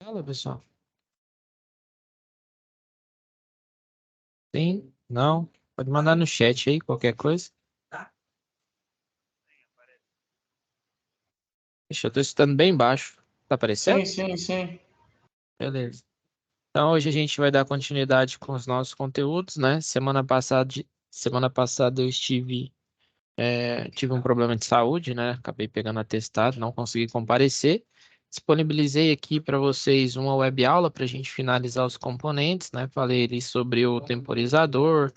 Fala, pessoal. Sim? Não? Pode mandar no chat aí, qualquer coisa. Ixi, eu tô escutando bem baixo. Tá aparecendo? Sim. Beleza. Então, hoje a gente vai dar continuidade com os nossos conteúdos, né? Semana passada eu tive um problema de saúde, né? Acabei pegando atestado, não consegui comparecer. Disponibilizei aqui para vocês uma web aula para a gente finalizar os componentes, né? Falei ali sobre o temporizador,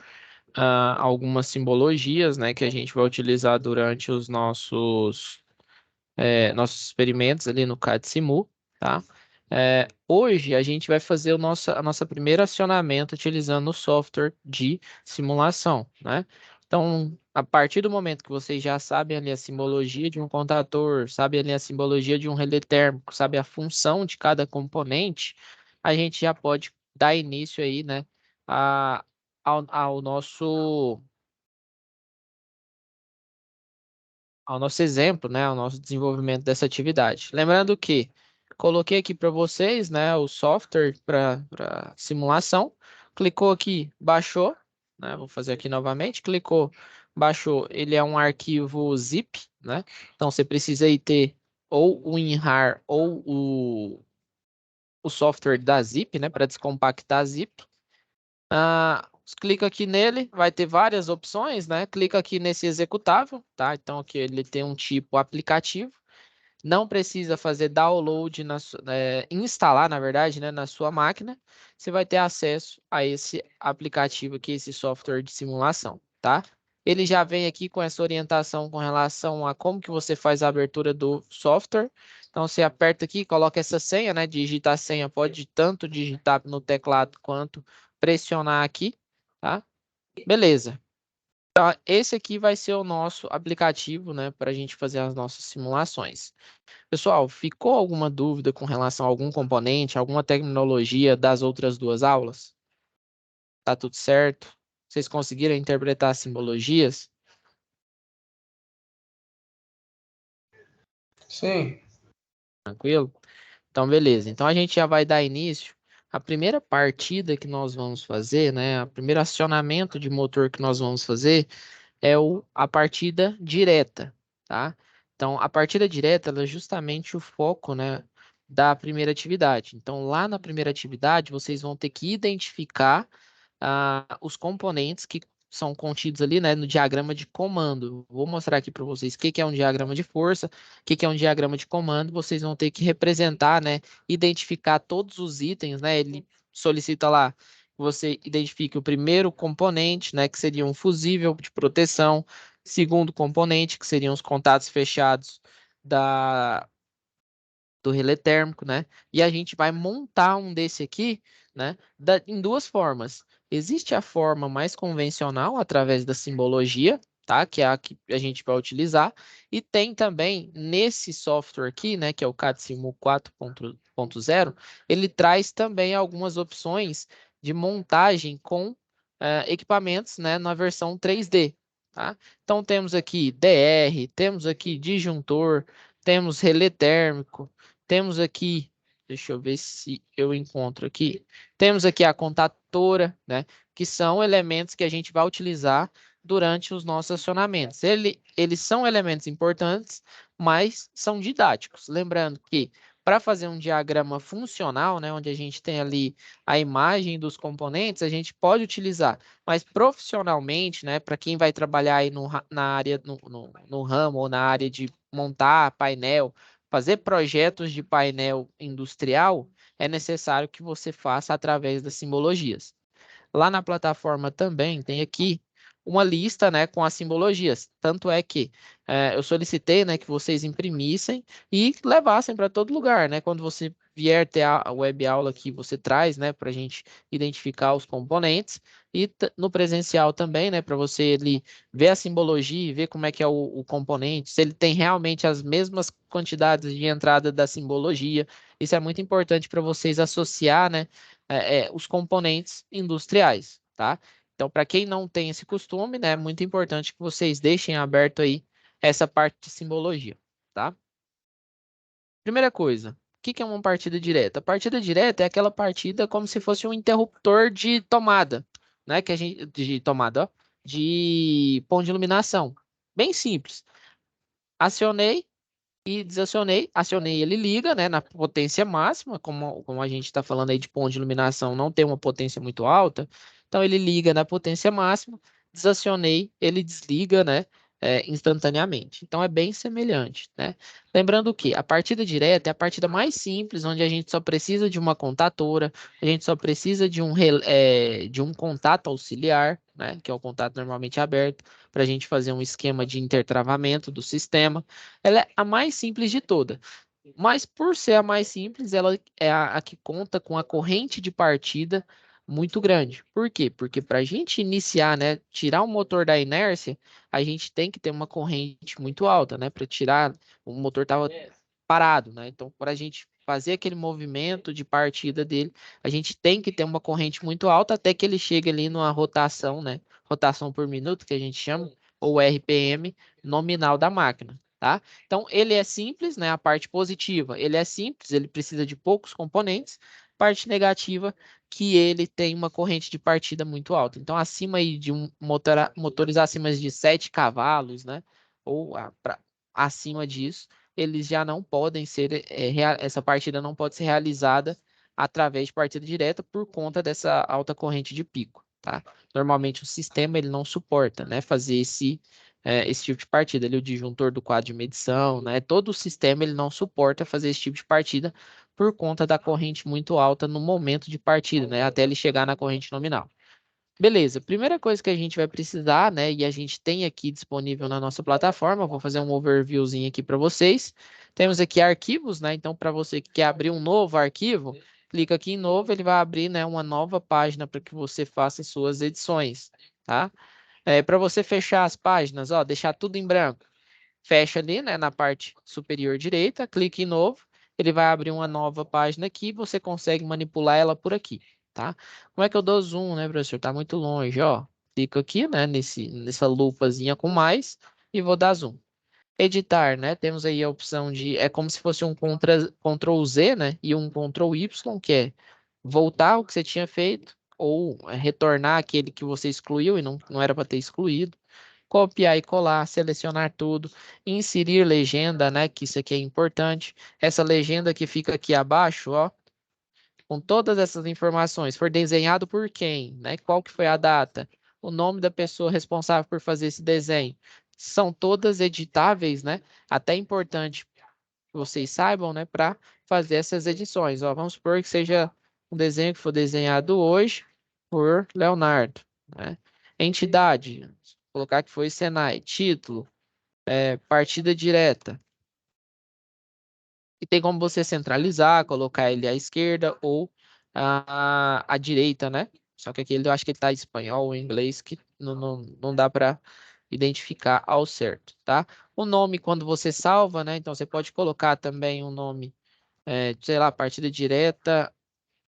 algumas simbologias, né, que a gente vai utilizar durante os nossos experimentos ali no CAD-Simu, tá? Hoje a gente vai fazer a nossa primeira acionamento utilizando o software de simulação, né? Então, a partir do momento que vocês já sabem ali a simbologia de um contador, sabem ali a simbologia de um relé térmico, sabe a função de cada componente, a gente já pode dar início aí, né, a, ao nosso exemplo, né, ao nosso desenvolvimento dessa atividade. Lembrando que coloquei aqui para vocês, né, o software para simulação. Clicou aqui, baixou, né? Vou fazer aqui novamente. Clicou, baixou. Ele é um arquivo zip, né? Então você precisa aí ter ou o WinRAR ou o software da zip, né, para descompactar a zip. Clica aqui nele, vai ter várias opções, né? Clica aqui nesse executável, tá? Então aqui ele tem um tipo aplicativo. Não precisa fazer download, instalar, na verdade, né, na sua máquina. Você vai ter acesso a esse aplicativo aqui, esse software de simulação, tá? Ele já vem aqui com essa orientação com relação a como que você faz a abertura do software. Então, você aperta aqui, coloca essa senha, né? Digita a senha, pode tanto digitar no teclado quanto pressionar aqui, tá? Beleza. Então, esse aqui vai ser o nosso aplicativo, né, para a gente fazer as nossas simulações. Pessoal, ficou alguma dúvida com relação a algum componente, alguma tecnologia das outras duas aulas? Tá tudo certo? Vocês conseguiram interpretar as simbologias? Sim. Tranquilo? Então, beleza. Então, a gente já vai dar início. A primeira partida que nós vamos fazer, né? O primeiro acionamento de motor que nós vamos fazer é a partida direta, tá? Então, a partida direta, ela é justamente o foco, né, da primeira atividade. Então, lá na primeira atividade, vocês vão ter que identificar os componentes que são contidos ali, né, no diagrama de comando. Vou mostrar aqui para vocês o que que é um diagrama de força, o que que é um diagrama de comando. Vocês vão ter que representar, né, identificar todos os itens, né? Ele solicita lá que você identifique o primeiro componente, né, que seria um fusível de proteção, segundo componente, que seriam os contatos fechados do relé térmico, né? E a gente vai montar um desse aqui, né, em duas formas. Existe a forma mais convencional, através da simbologia, tá? Que é a que a gente vai utilizar. E tem também, nesse software aqui, né, que é o CAD-Simu 4.0, ele traz também algumas opções de montagem com equipamentos, né, na versão 3D, tá? Então, temos aqui DR, temos aqui disjuntor, temos relé térmico, temos aqui, deixa eu ver se eu encontro aqui. Temos aqui a contadora, né? Que são elementos que a gente vai utilizar durante os nossos acionamentos. Eles são elementos importantes, mas são didáticos. Lembrando que para fazer um diagrama funcional, né, onde a gente tem ali a imagem dos componentes, a gente pode utilizar, mas profissionalmente, né, para quem vai trabalhar aí na área, no ramo ou na área de montar painel, fazer projetos de painel industrial, é necessário que você faça através das simbologias. Lá na plataforma também tem aqui uma lista, né, com as simbologias. Tanto é que eu solicitei, né, que vocês imprimissem e levassem para todo lugar, né? Quando você vier ter a web aula aqui, você traz, né, para a gente identificar os componentes e no presencial também, né, para você ali ver a simbologia e ver como é que é o componente, se ele tem realmente as mesmas quantidades de entrada da simbologia. Isso é muito importante para vocês associar, né, os componentes industriais, tá? Então, para quem não tem esse costume, né, é muito importante que vocês deixem aberto aí essa parte de simbologia, tá? Primeira coisa, que é uma partida direta? A partida direta é aquela partida como se fosse um interruptor de tomada, né? Que a gente, de tomada, ó, de ponto de iluminação. Bem simples. Acionei e desacionei, acionei, ele liga, né, na potência máxima, como a gente está falando aí de ponto de iluminação, não tem uma potência muito alta, então ele liga na potência máxima, desacionei, ele desliga, né, instantaneamente. Então é bem semelhante, né? Lembrando que a partida direta é a partida mais simples, onde a gente só precisa de uma contatora, a gente só precisa de um contato auxiliar, né, que é o contato normalmente aberto, para a gente fazer um esquema de intertravamento do sistema. Ela é a mais simples de todas. Mas por ser a mais simples, ela é a que conta com a corrente de partida muito grande. Por quê? Porque para a gente iniciar, né, tirar o motor da inércia, a gente tem que ter uma corrente muito alta, né? Para tirar, o motor estava parado, né? Então, para a gente fazer aquele movimento de partida dele, a gente tem que ter uma corrente muito alta até que ele chegue ali numa rotação, né? Rotação por minuto, que a gente chama, ou RPM nominal da máquina, tá? Então, ele é simples, né? A parte positiva, ele é simples, ele precisa de poucos componentes. Parte negativa, que ele tem uma corrente de partida muito alta. Então, acima aí de motores acima de 7 cavalos, né? Ou acima disso, eles já não podem ser, essa partida não pode ser realizada através de partida direta por conta dessa alta corrente de pico, tá? Normalmente o sistema ele não suporta, né? Fazer esse tipo de partida, ali, o disjuntor do quadro de medição, né? Todo o sistema ele não suporta fazer esse tipo de partida por conta da corrente muito alta no momento de partida, né? Até ele chegar na corrente nominal. Beleza, primeira coisa que a gente vai precisar, né? E a gente tem aqui disponível na nossa plataforma, vou fazer um overviewzinho aqui para vocês. Temos aqui arquivos, né? Então, para você que quer abrir um novo arquivo, clica aqui em novo, ele vai abrir, né, uma nova página para que você faça suas edições, tá? Para você fechar as páginas, ó, deixar tudo em branco. Fecha ali, né, na parte superior direita, clique em novo, ele vai abrir uma nova página aqui e você consegue manipular ela por aqui, tá? Como é que eu dou zoom, né, professor? Tá muito longe, ó. Clico aqui, né, nessa lupazinha com mais e vou dar zoom. Editar, né? Temos aí a opção de, é como se fosse um Ctrl Z, né, e um Ctrl Y, que é voltar o que você tinha feito ou retornar aquele que você excluiu e não era para ter excluído, copiar e colar, selecionar tudo, inserir legenda, né? Que isso aqui é importante. Essa legenda que fica aqui abaixo, ó, com todas essas informações, foi desenhado por quem, né? Qual que foi a data, o nome da pessoa responsável por fazer esse desenho. São todas editáveis, né? Até é importante que vocês saibam, né? Para fazer essas edições. Ó, vamos supor que seja um desenho que foi desenhado hoje por Leonardo, né? Entidade, vou colocar que foi Senai. Título, partida direta. E tem como você centralizar, colocar ele à esquerda ou à direita, né? Só que aqui eu acho que ele está em espanhol ou em inglês, que não dá para identificar ao certo, tá? O nome, quando você salva, né? Então você pode colocar também um nome, sei lá, partida direta,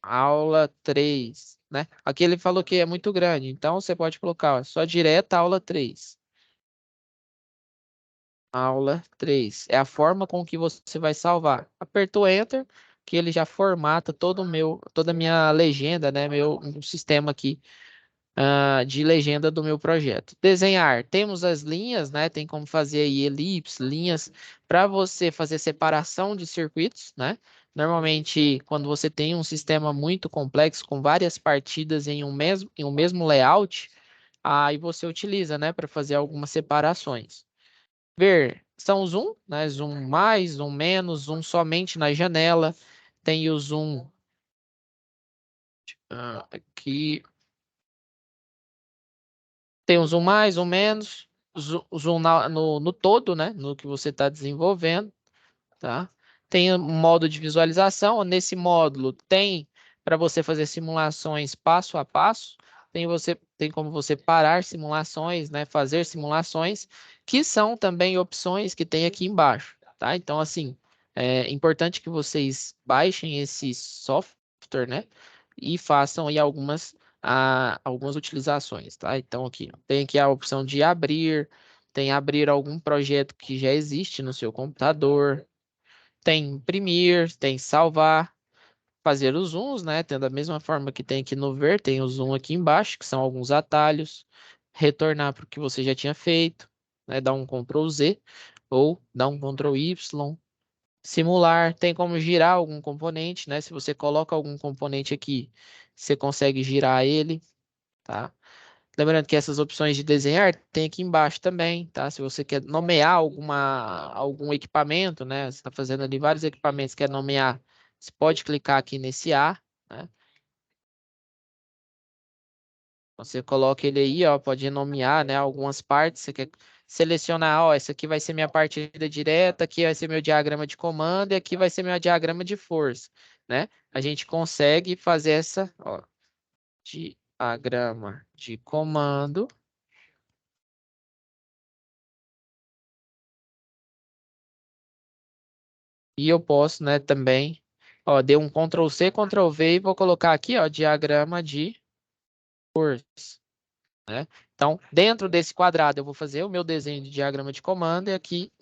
aula 3, né? Aqui ele falou que é muito grande, então você pode colocar ó, só direta, aula 3. Aula 3. É a forma com que você vai salvar. Apertou Enter, que ele já formata toda a minha legenda, né? Um sistema aqui de legenda do meu projeto. Desenhar. Temos as linhas, né? Tem como fazer aí elipse, linhas, para você fazer separação de circuitos, né? Normalmente, quando você tem um sistema muito complexo, com várias partidas em um mesmo layout, aí você utiliza, né, para fazer algumas separações. Ver são zoom, né? Zoom mais, zoom menos, zoom somente na janela. Tem o zoom aqui. Tem o zoom mais, zoom menos, zoom no todo, né? No que você está desenvolvendo, tá? Tem um modo de visualização. Nesse módulo tem para você fazer simulações passo a passo. Tem como você parar simulações, né? Fazer simulações, que são também opções que tem aqui embaixo, tá? Então, assim, é importante que vocês baixem esse software, né? E façam aí algumas utilizações, tá? Então, aqui, tem aqui a opção de abrir, tem abrir algum projeto que já existe no seu computador, Tem imprimir, tem salvar, fazer os zooms, né? Tendo a mesma forma que tem aqui no ver, tem o zoom aqui embaixo, que são alguns atalhos. Retornar para o que você já tinha feito, né? Dar um Ctrl Z ou dar um Ctrl Y. Simular, tem como girar algum componente, né? Se você coloca algum componente aqui, você consegue girar ele, tá? Lembrando que essas opções de desenhar tem aqui embaixo também, tá? Se você quer nomear algum equipamento, né? Você está fazendo ali vários equipamentos, quer nomear, você pode clicar aqui nesse A, né? Você coloca ele aí, ó, pode nomear, né, algumas partes, você quer selecionar, ó, essa aqui vai ser minha partida direta, aqui vai ser meu diagrama de comando e aqui vai ser meu diagrama de força, né? A gente consegue fazer essa, ó, diagrama de comando e eu posso, né, também, ó, dei um Ctrl C, Ctrl V e vou colocar aqui, ó, diagrama de força, né? Então, dentro desse quadrado, eu vou fazer o meu desenho de diagrama de comando e aqui,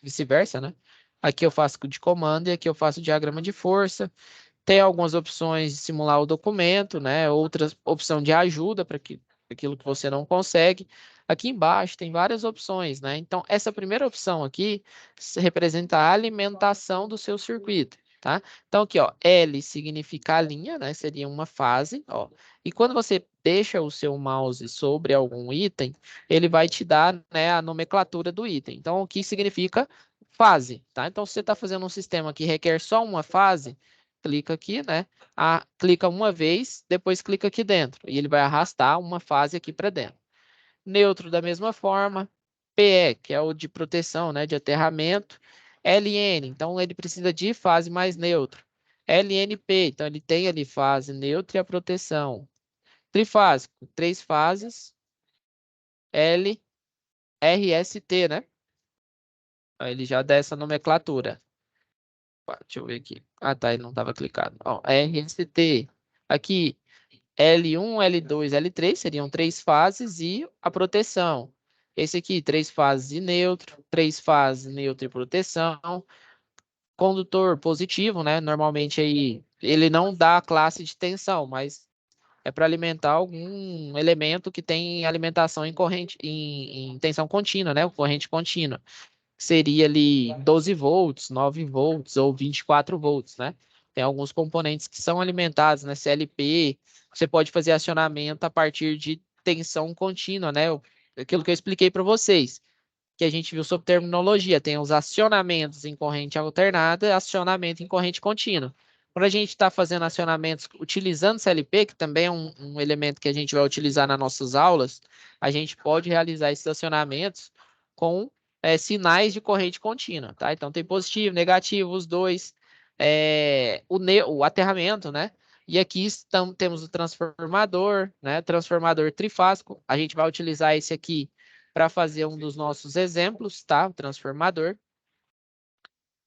vice-versa, né? Aqui eu faço de comando e aqui eu faço o diagrama de força. Tem algumas opções de simular o documento, né? Outras opção de ajuda para aquilo que você não consegue. Aqui embaixo tem várias opções, né? Então, essa primeira opção aqui representa a alimentação do seu circuito, tá? Então, aqui, ó, L significa a linha, né? Seria uma fase, ó. E quando você deixa o seu mouse sobre algum item, ele vai te dar, né, a nomenclatura do item. Então, o que significa fase, tá? Então, se você está fazendo um sistema que requer só uma fase, clica aqui, né? Clica uma vez, depois clica aqui dentro. E ele vai arrastar uma fase aqui para dentro. Neutro da mesma forma. PE, que é o de proteção, né? De aterramento. LN, então ele precisa de fase mais neutro. LNP, então ele tem ali fase neutra e a proteção. Trifásico, três fases. L, RST, né? Aí ele já dá essa nomenclatura. Deixa eu ver aqui. Ah, tá, ele não estava clicado. Ó, RST. Aqui, L1, L2, L3 seriam três fases e a proteção. Esse aqui, três fases e neutro, três fases, neutro e proteção. Condutor positivo, né? Normalmente aí ele não dá a classe de tensão, mas é para alimentar algum elemento que tem alimentação em corrente, em tensão contínua, né? Corrente contínua. Seria ali 12 volts, 9 volts ou 24 volts, né? Tem alguns componentes que são alimentados, né? CLP, você pode fazer acionamento a partir de tensão contínua, né? Aquilo que eu expliquei para vocês, que a gente viu sobre terminologia, tem os acionamentos em corrente alternada e acionamento em corrente contínua. Quando a gente está fazendo acionamentos utilizando CLP, que também é um elemento que a gente vai utilizar nas nossas aulas, a gente pode realizar esses acionamentos com sinais de corrente contínua, tá? Então tem positivo, negativo, os dois, o aterramento, né? E aqui temos o transformador, né? Transformador trifásico. A gente vai utilizar esse aqui para fazer um dos nossos exemplos, tá? O transformador.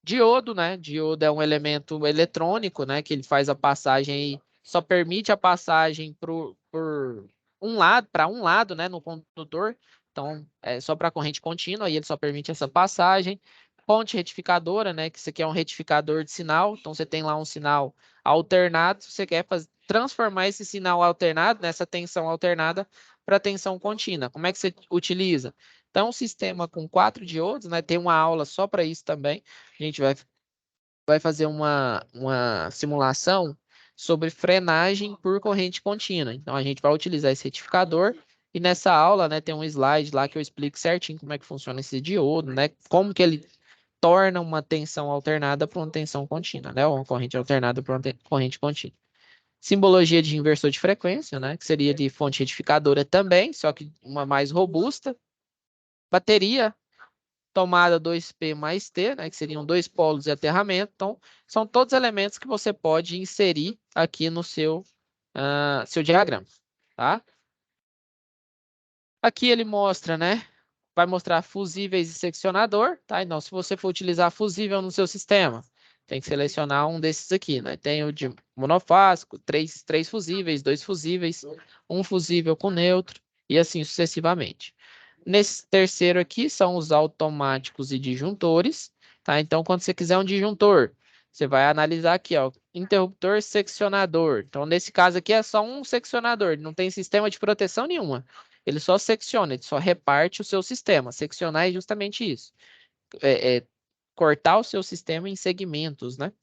Diodo, né? Diodo é um elemento eletrônico, né? Que ele faz a passagem aí, só permite a passagem por para um lado, né? No condutor. Então, é só para corrente contínua e ele só permite essa passagem. Ponte retificadora, né? Que isso aqui é um retificador de sinal. Então, você tem lá um sinal alternado. Você quer transformar esse sinal alternado, nessa tensão alternada, para tensão contínua. Como é que você utiliza? Então, um sistema com 4 diodos, né? Tem uma aula só para isso também. A gente vai fazer uma simulação sobre frenagem por corrente contínua. Então, a gente vai utilizar esse retificador e nessa aula, né, tem um slide lá que eu explico certinho como é que funciona esse diodo, né, como que ele torna uma tensão alternada para uma tensão contínua, né, ou uma corrente alternada para uma corrente contínua. Simbologia de inversor de frequência, né, que seria de fonte retificadora também, só que uma mais robusta. Bateria, tomada 2P mais T, né, que seriam dois polos de aterramento. Então, são todos elementos que você pode inserir aqui no seu diagrama, tá? Aqui ele mostra, né? Vai mostrar fusíveis e seccionador, tá? Então, se você for utilizar fusível no seu sistema, tem que selecionar um desses aqui, né? Tem o de monofásico, três fusíveis, dois fusíveis, um fusível com neutro e assim sucessivamente. Nesse terceiro aqui são os automáticos e disjuntores. tá? Então, quando você quiser um disjuntor, você vai analisar aqui, ó, interruptor seccionador. Então, nesse caso aqui é só um seccionador, não tem sistema de proteção nenhuma. Ele só secciona, ele só reparte o seu sistema. Seccionar é justamente isso. É cortar o seu sistema em segmentos, né?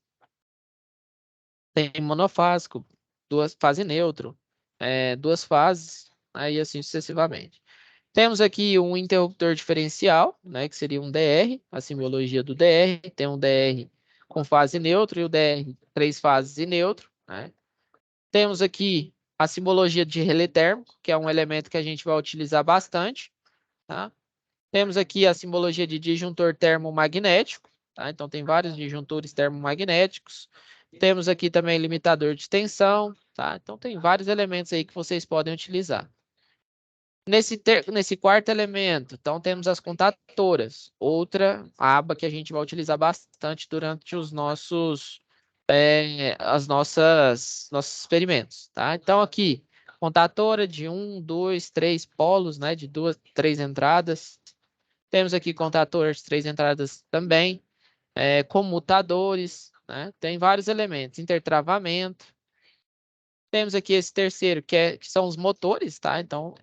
Tem monofásico, duas fase neutro, duas fases, aí assim sucessivamente. Temos aqui um interruptor diferencial, né, que seria um DR, a simbologia do DR. Tem um DR com fase neutro e o DR três fases e neutro, né? Temos aqui a simbologia de relé térmico, que é um elemento que a gente vai utilizar bastante, tá? Temos aqui a simbologia de disjuntor termomagnético, tá? Então tem vários disjuntores termomagnéticos. Temos aqui também limitador de tensão, tá? Então tem vários elementos aí que vocês podem utilizar. Nesse quarto elemento, então temos as contatoras, outra aba que a gente vai utilizar bastante durante os nossos experimentos, tá? Então aqui, contatora de 1, 2, 3 polos, né? De 2, 3 entradas. Temos aqui contatoras de 3 entradas também, comutadores, né? Tem vários elementos, intertravamento. Temos aqui esse terceiro, que são os motores, tá? Então,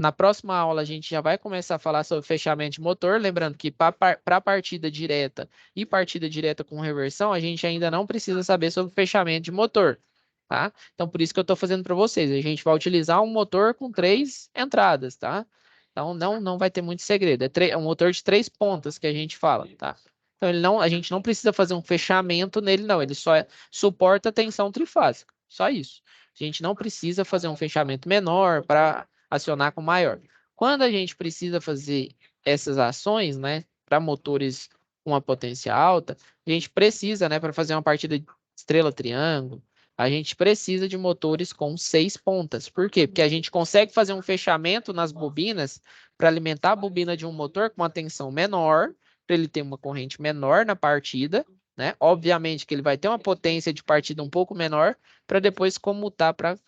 na próxima aula, a gente já vai começar a falar sobre fechamento de motor. Lembrando que para partida direta e partida direta com reversão, a gente ainda não precisa saber sobre fechamento de motor, tá? Então, por isso que eu estou fazendo para vocês. A gente vai utilizar um motor com 3 entradas, tá? Então, não vai ter muito segredo. É um motor de 3 pontas que a gente fala, tá? Então, a gente não precisa fazer um fechamento nele, não. Ele só suporta tensão trifásica. Só isso. A gente não precisa fazer um fechamento menor para acionar com maior. Quando a gente precisa fazer essas ações, né, para motores com uma potência alta, a gente precisa, né, para fazer uma partida de estrela-triângulo, a gente precisa de motores com 6 pontas. Por quê? Porque a gente consegue fazer um fechamento nas bobinas para alimentar a bobina de um motor com uma tensão menor, para ele ter uma corrente menor na partida, né? Obviamente que ele vai ter uma potência de partida um pouco menor, para depois comutar para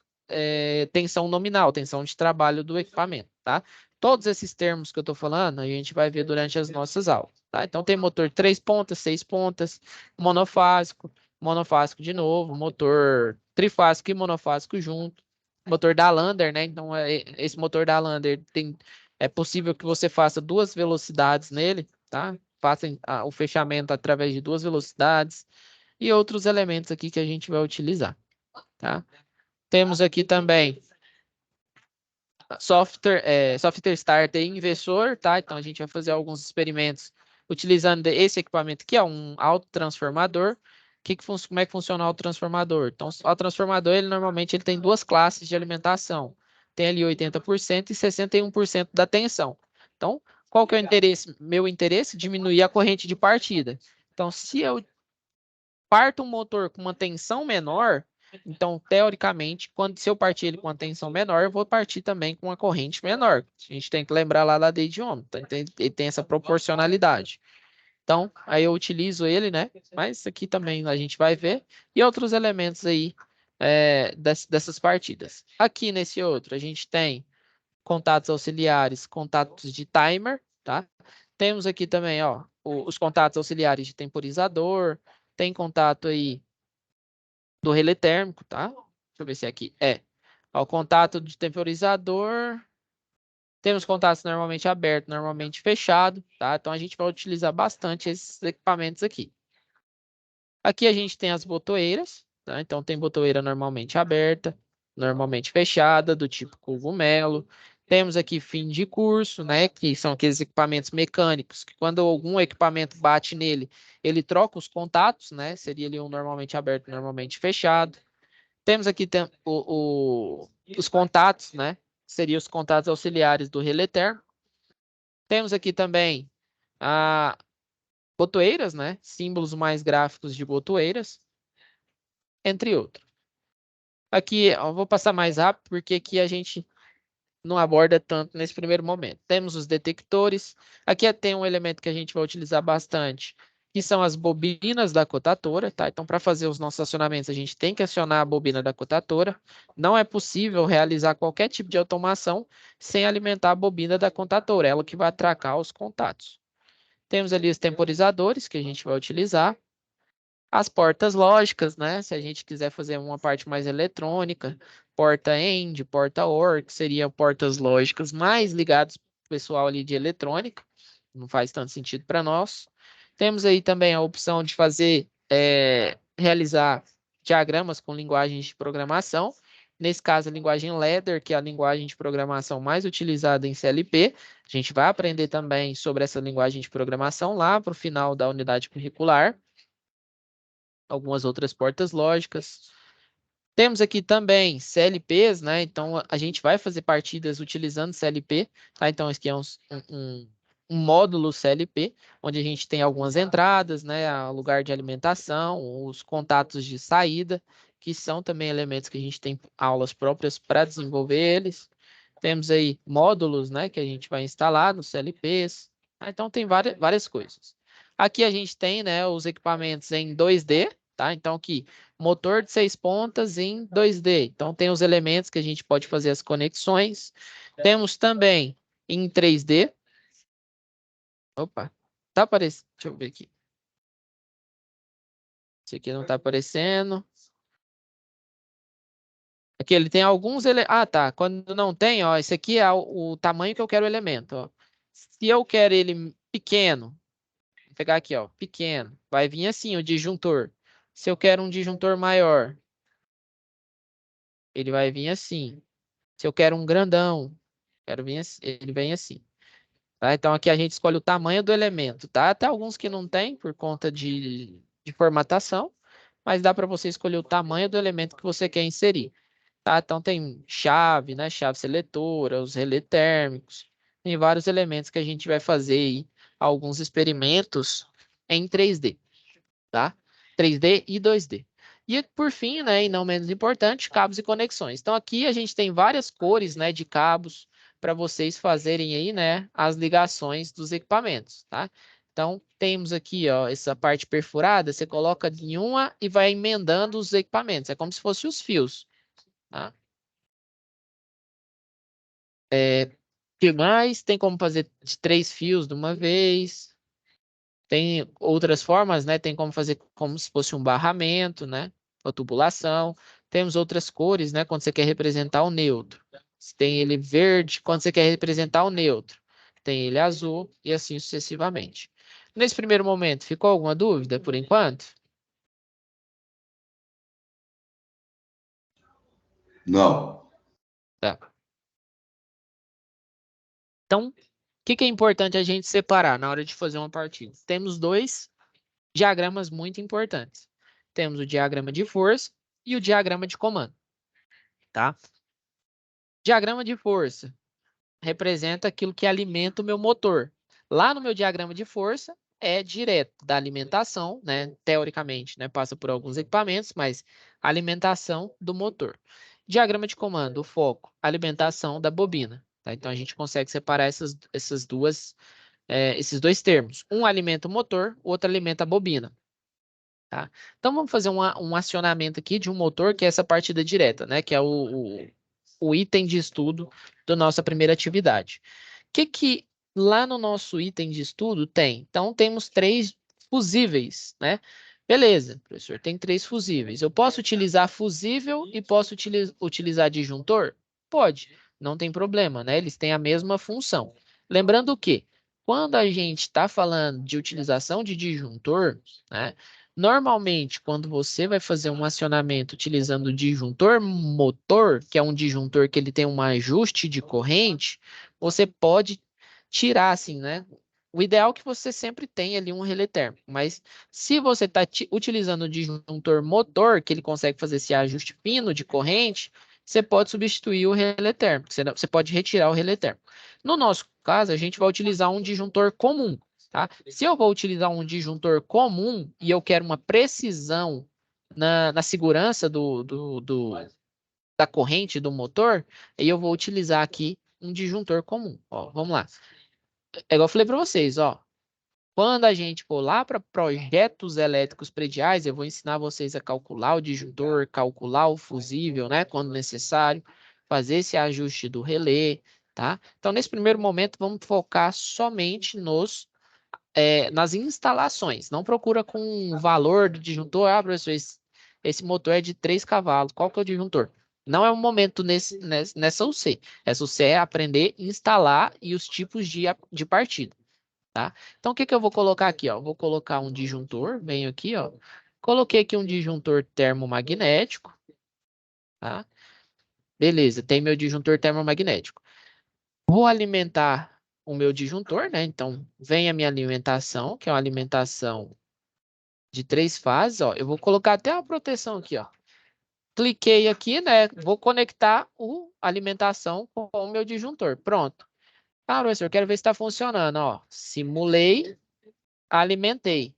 tensão nominal, tensão de trabalho do equipamento, tá? Todos esses termos que eu estou falando, a gente vai ver durante as nossas aulas, tá? Então, tem motor 3 pontas, 6 pontas, monofásico de novo, motor trifásico e monofásico junto, motor da Lander, né? Então, esse motor da Lander é possível que você faça 2 velocidades nele, tá? Faça o fechamento através de 2 velocidades e outros elementos aqui que a gente vai utilizar, tá? Temos aqui também software starter e inversor, tá? Então a gente vai fazer alguns experimentos utilizando esse equipamento que é um autotransformador. Como é que funciona o autotransformador? Então, o autotransformador, ele normalmente ele tem 2 classes de alimentação. Tem ali 80% e 61% da tensão. Então, qual que é o interesse? Meu interesse? Diminuir a corrente de partida. Então, se eu parto um motor com uma tensão menor, então, teoricamente, se eu partir ele com uma tensão menor, eu vou partir também com uma corrente menor. A gente tem que lembrar lá da lei de Ohm, tá? Ele tem essa proporcionalidade. Então, aí eu utilizo ele, né? Mas isso aqui também a gente vai ver. E outros elementos aí dessas partidas. Aqui nesse outro, a gente tem contatos auxiliares, contatos de timer, tá? Temos aqui também, ó, os contatos auxiliares de temporizador, tem contato aí do relé térmico, tá? Deixa eu ver se aqui Ó, o contato de temporizador. Temos contatos normalmente aberto, normalmente fechado, tá? Então a gente vai utilizar bastante esses equipamentos aqui. Aqui a gente tem as botoeiras, tá? Então tem botoeira normalmente aberta, normalmente fechada, do tipo cogumelo. Temos aqui fim de curso, né? Que são aqueles equipamentos mecânicos que quando algum equipamento bate nele, ele troca os contatos, né? Seria ali um normalmente aberto, normalmente fechado. Temos aqui os contatos, né? Seriam os contatos auxiliares do relé térmico. Temos aqui também a botoeiras, né? Símbolos mais gráficos de botoeiras, entre outros. Aqui eu vou passar mais rápido porque aqui a gente não aborda tanto nesse primeiro momento. Temos os detectores. Aqui tem um elemento que a gente vai utilizar bastante, que são as bobinas da cotatora, tá? Então, para fazer os nossos acionamentos, a gente tem que acionar a bobina da cotatora. Não é possível realizar qualquer tipo de automação sem alimentar a bobina da cotatora, ela que vai atracar os contatos. Temos ali os temporizadores que a gente vai utilizar. As portas lógicas, né? Se a gente quiser fazer uma parte mais eletrônica, porta AND, porta OR, que seriam portas lógicas mais ligadas para o pessoal ali de eletrônica. Não faz tanto sentido para nós. Temos aí também a opção de fazer, realizar diagramas com linguagens de programação. Nesse caso, a linguagem Ladder, que é a linguagem de programação mais utilizada em CLP. A gente vai aprender também sobre essa linguagem de programação lá para o final da unidade curricular. Algumas outras portas lógicas. Temos aqui também CLPs, né? Então, a gente vai fazer partidas utilizando CLP, tá? Então, esse aqui é um módulo CLP, onde a gente tem algumas entradas, né? O lugar de alimentação, os contatos de saída, que são também elementos que a gente tem aulas próprias para desenvolver eles. Temos aí módulos, né? Que a gente vai instalar nos CLPs. Tá? Então, tem várias coisas. Aqui a gente tem, né? Os equipamentos em 2D, tá? Então, aqui motor de 6 pontas em 2D. Então, tem os elementos que a gente pode fazer as conexões. Temos também em 3D. Opa, tá aparecendo. Deixa eu ver aqui. Esse aqui não tá aparecendo. Aqui ele tem alguns elementos. Ah, tá. Quando não tem, ó, esse aqui é o tamanho que eu quero o elemento. Ó. Se eu quero ele pequeno, vou pegar aqui, ó, pequeno, vai vir assim o disjuntor. Se eu quero um disjuntor maior, ele vai vir assim. Se eu quero um grandão, quero vir assim, ele vem assim. Tá? Então aqui a gente escolhe o tamanho do elemento, tá? Até alguns que não tem por conta de formatação, mas dá para você escolher o tamanho do elemento que você quer inserir, tá? Então tem chave, né? Chave seletora, os relés térmicos, tem vários elementos que a gente vai fazer aí, alguns experimentos em 3D, tá? 3D e 2D. E por fim, né, e não menos importante, cabos e conexões. Então aqui a gente tem várias cores, né, de cabos para vocês fazerem aí, né, as ligações dos equipamentos, tá? Então temos aqui, ó, essa parte perfurada, você coloca em uma e vai emendando os equipamentos. É como se fossem os fios, tá? Que mais? Tem como fazer de 3 fios de uma vez. Tem outras formas, né? Tem como fazer como se fosse um barramento, né? Ou tubulação. Temos outras cores, né? Quando você quer representar o neutro. Tem ele verde quando você quer representar o neutro. Tem ele azul e assim sucessivamente. Nesse primeiro momento, ficou alguma dúvida por enquanto? Não. Tá. Então, o que é importante a gente separar na hora de fazer uma partida? Temos dois diagramas muito importantes. Temos o diagrama de força e o diagrama de comando, tá? Diagrama de força representa aquilo que alimenta o meu motor. Lá no meu diagrama de força é direto da alimentação, né? Teoricamente, né? Passa por alguns equipamentos, mas alimentação do motor. Diagrama de comando, o foco, alimentação da bobina. Tá? Então a gente consegue separar esses dois termos. Um alimenta o motor, o outro alimenta a bobina. Tá? Então vamos fazer um acionamento aqui de um motor, que é essa partida direta, né? Que é o item de estudo da nossa primeira atividade. O que lá no nosso item de estudo tem? Então temos 3 fusíveis, né? Beleza, professor, tem 3 fusíveis. Eu posso utilizar fusível e posso utilizar disjuntor? Pode, não tem problema, né? Eles têm a mesma função. Lembrando que quando a gente está falando de utilização de disjuntor, né? Normalmente, quando você vai fazer um acionamento utilizando o disjuntor motor, que é um disjuntor que ele tem um ajuste de corrente, você pode tirar assim, né? O ideal é que você sempre tenha ali um relé térmico, mas se você está utilizando o disjuntor motor, que ele consegue fazer esse ajuste fino de corrente, você pode substituir o relé térmico, você pode retirar o relé térmico. No nosso caso, a gente vai utilizar um disjuntor comum. Tá? Se eu vou utilizar um disjuntor comum e eu quero uma precisão na segurança da corrente do motor, aí eu vou utilizar aqui um disjuntor comum. Ó, vamos lá. É igual eu falei para vocês, ó. Quando a gente for lá para projetos elétricos prediais, eu vou ensinar vocês a calcular o disjuntor, calcular o fusível, né, quando necessário, fazer esse ajuste do relé, tá? Então, nesse primeiro momento, vamos focar somente nos nas instalações. Não procura com o valor do disjuntor. Ah, professor, esse motor é de 3 cavalos. Qual que é o disjuntor? Não é o momento nessa UC. Essa UC é aprender a instalar e os tipos de partida. Tá? Então, o que que eu vou colocar aqui? Ó? Vou colocar um disjuntor. Venho aqui, ó. Coloquei aqui um disjuntor termomagnético. Tá? Beleza, tem meu disjuntor termomagnético. Vou alimentar o meu disjuntor, né? Então, vem a minha alimentação, que é uma alimentação de 3 fases, ó. Eu vou colocar até a proteção aqui, ó. Cliquei aqui, né? Vou conectar a alimentação com o meu disjuntor. Pronto. Ah, professor, quero ver se está funcionando, ó. Simulei, alimentei.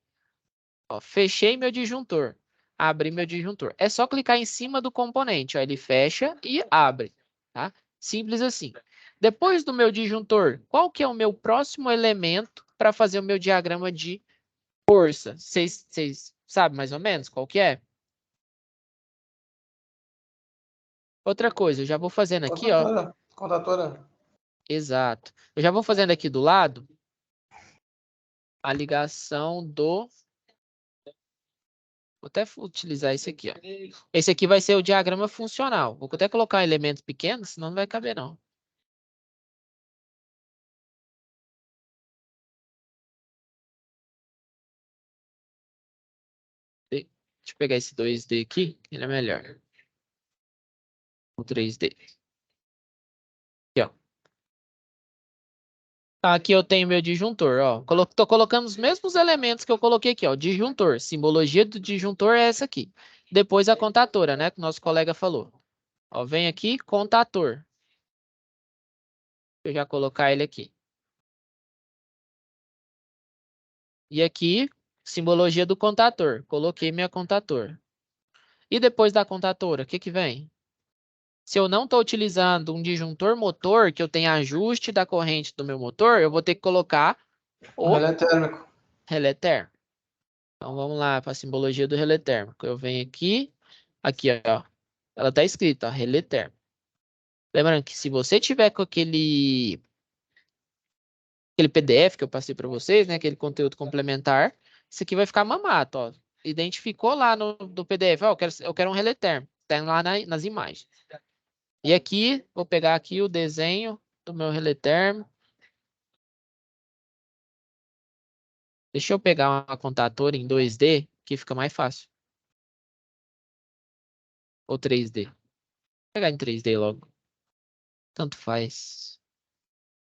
Ó, fechei meu disjuntor. Abri meu disjuntor. É só clicar em cima do componente, ó. Ele fecha e abre, tá? Simples assim. Depois do meu disjuntor, qual que é o meu próximo elemento para fazer o meu diagrama de força? Vocês sabem mais ou menos qual que é? Outra coisa, eu já vou fazendo aqui, ó. Contatora. Contatora. Exato. Eu já vou fazendo aqui do lado a ligação do... Vou até utilizar esse aqui, ó. Esse aqui vai ser o diagrama funcional. Vou até colocar elementos pequenos, senão não vai caber, não. Deixa eu pegar esse 2D aqui, ele é melhor. O 3D. Aqui, ó. Aqui eu tenho meu disjuntor, ó. Tô colocando os mesmos elementos que eu coloquei aqui, ó. Disjuntor. Simbologia do disjuntor é essa aqui. Depois a contatora, né? Que o nosso colega falou. Ó, vem aqui, contator. Deixa eu já colocar ele aqui. E aqui, simbologia do contator. Coloquei minha contator. E depois da contatora, o que que vem? Se eu não estou utilizando um disjuntor motor, que eu tenha ajuste da corrente do meu motor, eu vou ter que colocar o Relé térmico. relé térmico. Então vamos lá para a simbologia do relé térmico. Eu venho aqui, ó. Ela está escrita, ó, relé térmico. Lembrando que se você tiver com aquele PDF que eu passei para vocês, né, aquele conteúdo complementar, isso aqui vai ficar mamato, ó. Identificou lá no PDF, ó, eu quero um relé térmico. Tem lá nas imagens. E aqui, vou pegar aqui o desenho do meu relé térmico. Deixa eu pegar uma contadora em 2D, que fica mais fácil. Ou 3D. Vou pegar em 3D logo. Tanto faz.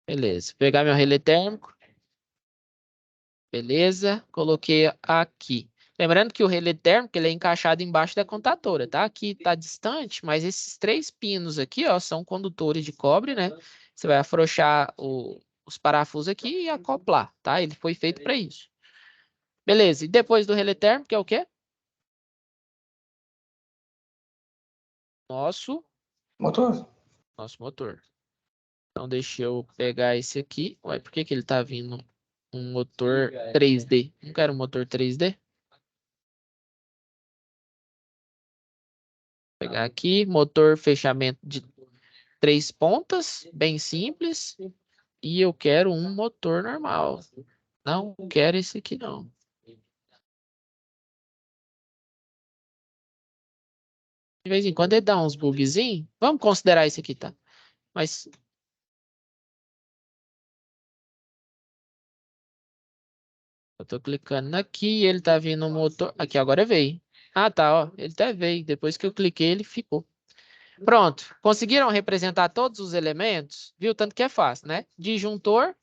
Beleza. Vou pegar meu relé térmico. Beleza. Coloquei aqui. Lembrando que o relé térmico ele é encaixado embaixo da contadora, tá? Aqui está distante, mas esses 3 pinos aqui, ó, são condutores de cobre, né? Você vai afrouxar os parafusos aqui e acoplar, tá? Ele foi feito para isso. Beleza. E depois do relé térmico, é o quê? Nosso Motor. motor. Então, deixa eu pegar esse aqui. Ué, por que que ele tá vindo um motor 3D? Não quero um motor 3D? Vou pegar aqui, motor fechamento de 3 pontas, bem simples. E eu quero um motor normal. Não quero esse aqui, não. De vez em quando ele dá uns bugzinhos. Vamos considerar esse aqui, tá? Mas eu tô clicando aqui e ele tá vindo um motor. Aqui, agora veio. Ah, tá, ó. Ele até veio. Depois que eu cliquei, ele ficou. Pronto. Conseguiram representar todos os elementos? Viu? Tanto que é fácil, né? Disjuntor,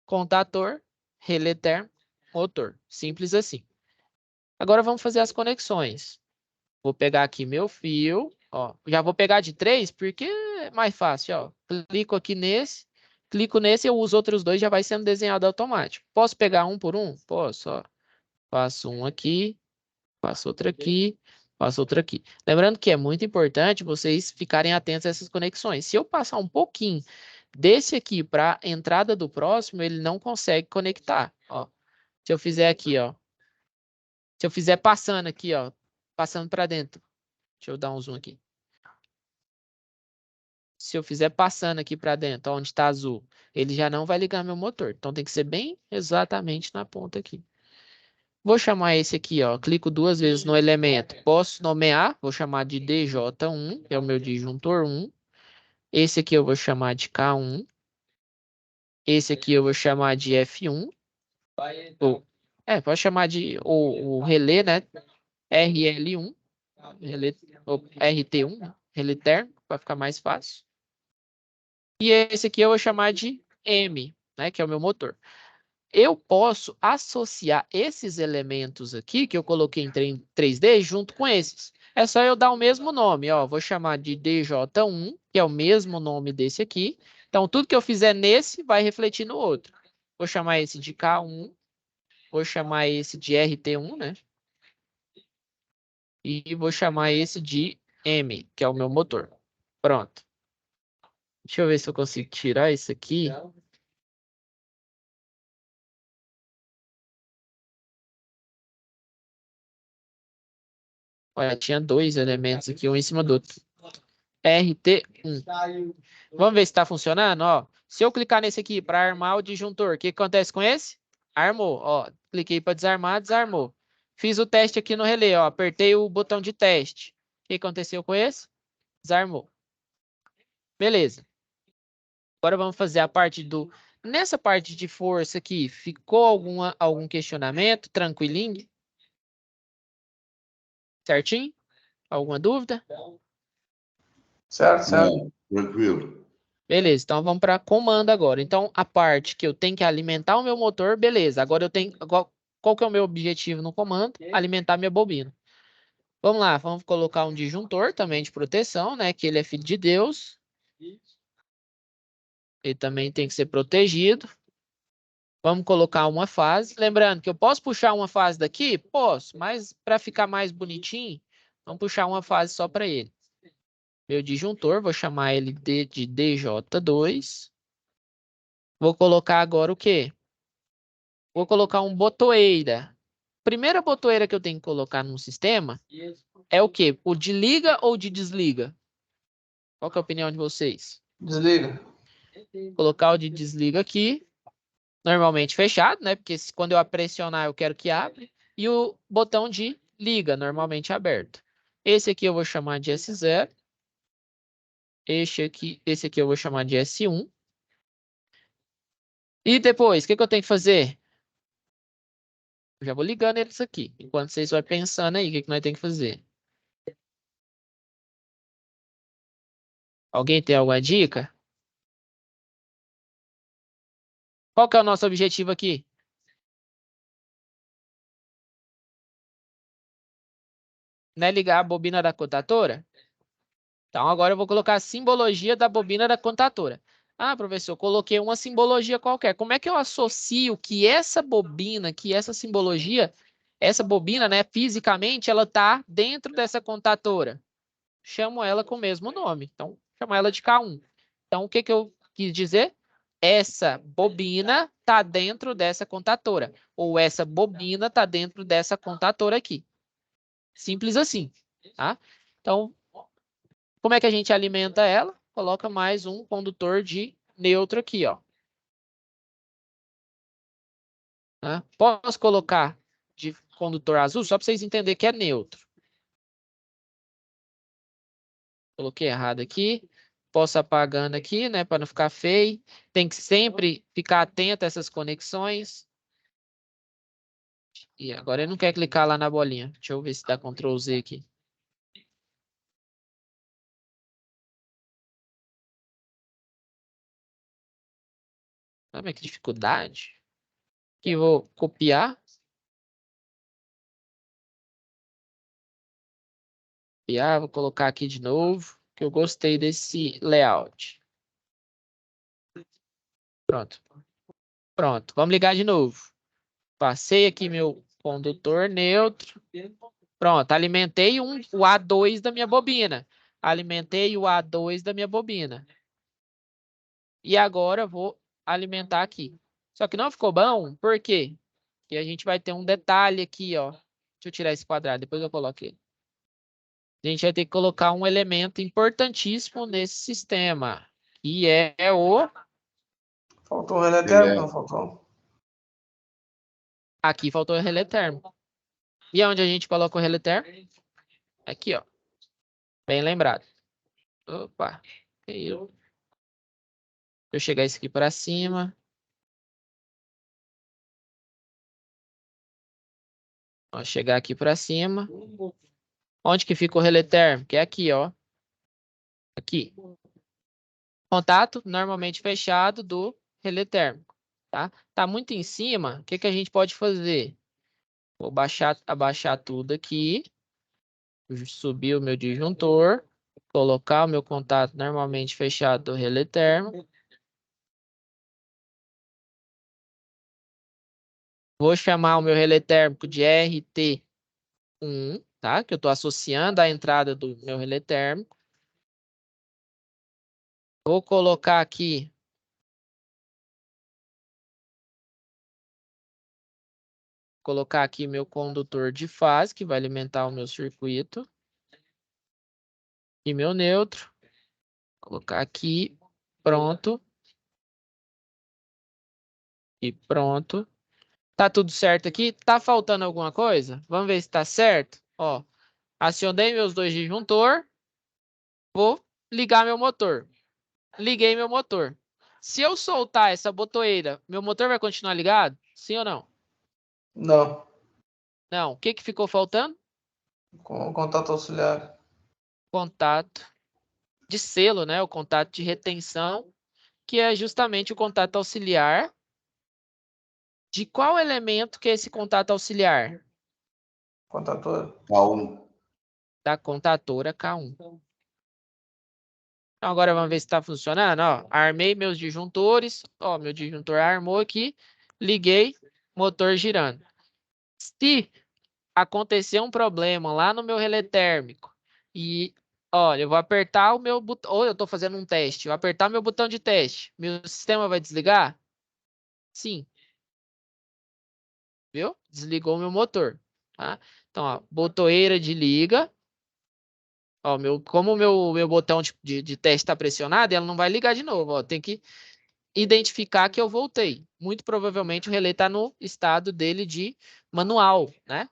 contator, relé térmico, motor. Simples assim. Agora vamos fazer as conexões. Vou pegar aqui meu fio. Ó, já vou pegar de 3 porque é mais fácil. Ó. Clico aqui nesse. Clico nesse e os outros dois já vai sendo desenhado automático. Posso pegar um por um? Posso. Ó. Faço um aqui. Faço outro aqui. Faço outro aqui. Lembrando que é muito importante vocês ficarem atentos a essas conexões. Se eu passar um pouquinho desse aqui para a entrada do próximo, ele não consegue conectar. Ó. Se eu fizer aqui, ó. Se eu fizer passando aqui, ó. Passando para dentro. Deixa eu dar um zoom aqui. Se eu fizer passando aqui para dentro, onde está azul, ele já não vai ligar meu motor. Então tem que ser bem exatamente na ponta aqui. Vou chamar esse aqui, ó. Clico duas vezes no elemento. Posso nomear, vou chamar de DJ1, que é o meu disjuntor 1. Esse aqui eu vou chamar de K1. Esse aqui eu vou chamar de F1. Pode chamar de o relé, né? RL1. Relé, ou RT1, né? Relé térmico, para ficar mais fácil. E esse aqui eu vou chamar de M, né? Que é o meu motor. Eu posso associar esses elementos aqui que eu coloquei em 3D junto com esses. É só eu dar o mesmo nome, ó. Vou chamar de DJ1, que é o mesmo nome desse aqui. Então, tudo que eu fizer nesse vai refletir no outro. Vou chamar esse de K1. Vou chamar esse de RT1, né? E vou chamar esse de M, que é o meu motor. Pronto. Deixa eu ver se eu consigo tirar isso aqui. Olha, tinha dois elementos aqui, um em cima do outro. RT1. Vamos ver se está funcionando, ó. Se eu clicar nesse aqui para armar o disjuntor, o que acontece com esse? Armou, ó. Cliquei para desarmar, desarmou. Fiz o teste aqui no relé, ó. Apertei o botão de teste. O que aconteceu com esse? Desarmou. Beleza. Agora vamos fazer a parte do... Nessa parte de força aqui, ficou algum questionamento? Tranquilinho? Certinho? Alguma dúvida? Certo, certo. Não, tranquilo. Beleza, então vamos para comando agora. Então, a parte que eu tenho que alimentar o meu motor, beleza. Agora eu tenho... Qual que é o meu objetivo no comando? Alimentar minha bobina. Vamos lá, vamos colocar um disjuntor também de proteção, né? Que ele é filho de Deus. Ele também tem que ser protegido. Vamos colocar uma fase. Lembrando que eu posso puxar uma fase daqui? Posso, mas para ficar mais bonitinho, vamos puxar uma fase só para ele. Meu disjuntor, vou chamar ele de DJ2. Vou colocar agora o quê? Vou colocar um botoeira. Primeira botoeira que eu tenho que colocar num sistema é o quê? O de liga ou de desliga? Qual que é a opinião de vocês? Desliga. Colocar o de desliga aqui. Normalmente fechado, né? Porque quando eu pressionar eu quero que abra. E o botão de liga, normalmente aberto. Esse aqui eu vou chamar de S0. Esse aqui eu vou chamar de S1. E depois, o que eu tenho que fazer? Eu já vou ligando eles aqui. Enquanto vocês vão pensando aí, o que nós temos que fazer? Alguém tem alguma dica? Qual que é o nosso objetivo aqui? Não é ligar a bobina da contatora? Então, agora eu vou colocar a simbologia da bobina da contatora. Ah, professor, eu coloquei uma simbologia qualquer. Como é que eu associo que essa bobina, que essa simbologia, essa bobina, né, fisicamente, ela está dentro dessa contatora? Chamo ela com o mesmo nome. Então, chamo ela de K1. Então, o que que eu quis dizer? Essa bobina está dentro dessa contatora. Ou essa bobina está dentro dessa contatora aqui. Simples assim, tá? Então, como é que a gente alimenta ela? Coloca mais um condutor de neutro aqui, ó. Tá? Posso colocar de condutor azul só para vocês entenderem que é neutro. Coloquei errado aqui. Posso apagando aqui, né, para não ficar feio. Tem que sempre ficar atento a essas conexões. E agora ele não quer clicar lá na bolinha. Deixa eu ver se dá Ctrl Z aqui. Olha que dificuldade. Aqui vou copiar. Copiar, vou colocar aqui de novo, que eu gostei desse layout. Pronto. Pronto, vamos ligar de novo. Passei aqui meu condutor neutro. Pronto, alimentei o A2 da minha bobina. Alimentei o A2 da minha bobina. E agora eu vou alimentar aqui. Só que não ficou bom, por quê? Porque a gente vai ter um detalhe aqui, ó. Deixa eu tirar esse quadrado, depois eu coloco ele. a gente vai ter que colocar um elemento importantíssimo nesse sistema, que é o... Faltou o relé térmico, não faltou? Aqui faltou o relé térmico. E onde a gente coloca o relé térmico? Aqui, ó. Bem lembrado. Opa. Deixa eu chegar isso aqui para cima. Ó, chegar aqui para cima. Onde que fica o relé térmico? É aqui, ó. Aqui. Contato normalmente fechado do relé térmico, tá? Tá muito em cima, o que que a gente pode fazer? Vou abaixar tudo aqui, subir o meu disjuntor, colocar o meu contato normalmente fechado do relé térmico. Vou chamar o meu relé térmico de RT1, tá? Que eu estou associando a entrada do meu relé térmico. Vou colocar aqui meu condutor de fase, que vai alimentar o meu circuito. E meu neutro. Colocar aqui, pronto. E pronto. Tá tudo certo aqui? Tá faltando alguma coisa? Vamos ver se tá certo. Ó, acionei meus dois disjuntor. Vou ligar meu motor. Liguei meu motor. Se eu soltar essa botoeira, meu motor vai continuar ligado? Sim ou não? Não. Não. O que que ficou faltando? Com o contato auxiliar. Contato de selo, né? O contato de retenção, que é justamente o contato auxiliar. De qual elemento que é esse contato auxiliar? Contator. K1. Da contatora K1. Então, agora vamos ver se está funcionando. Ó, armei meus disjuntores. Ó, meu disjuntor armou aqui. Liguei, motor girando. Se acontecer um problema lá no meu relé térmico e, olha, eu vou apertar o meu botão, ou eu estou fazendo um teste, eu vou apertar meu botão de teste, meu sistema vai desligar? Sim. Viu? Desligou o meu motor. Tá? Então, ó, botoeira de liga. Ó, como o meu botão de teste está pressionado, ela não vai ligar de novo. Ó, tem que identificar que eu voltei. Muito provavelmente o relé está no estado dele de manual, né?